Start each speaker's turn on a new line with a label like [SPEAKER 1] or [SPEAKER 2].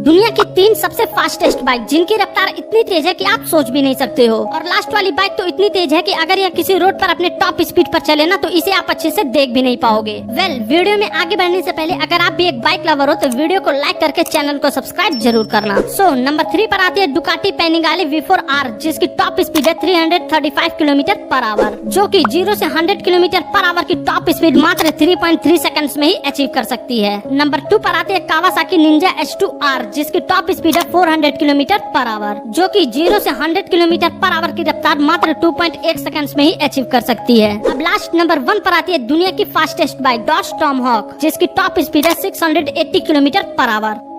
[SPEAKER 1] दुनिया की 3 सबसे फास्टेस्ट बाइक जिनकी रफ्तार इतनी तेज है कि आप सोच भी नहीं सकते हो। और लास्ट वाली बाइक तो इतनी तेज है कि अगर यह किसी रोड पर अपने टॉप स्पीड पर चले ना तो इसे आप अच्छे से देख भी नहीं पाओगे। वीडियो में आगे बढ़ने से पहले अगर आप भी एक बाइक लवर हो तो वीडियो को लाइक करके चैनल को सब्सक्राइब जरूर करना। नंबर 3 पर आती है डुकाटी पैनिगाले V4R जिसकी टॉप स्पीड है 335 किलोमीटर पर आवर, जो कि 0 से 100 किलोमीटर पर आवर की टॉप स्पीड मात्र 3.3 सेकंड्स में ही अचीव कर सकती है। नंबर 2 पर आती है कावासाकी निंजा H2R जिसकी टॉप स्पीड है 400 किलोमीटर पर आवर, जो कि 0 से 100 किलोमीटर पर आवर की रफ्तार मात्र 2.1 सेकंड्स में ही अचीव कर सकती है। अब लास्ट नंबर 1 पर आती है दुनिया की फास्टेस्ट बाइक डॉज टॉमहॉक जिसकी टॉप स्पीड है 680 किलोमीटर पर आवर।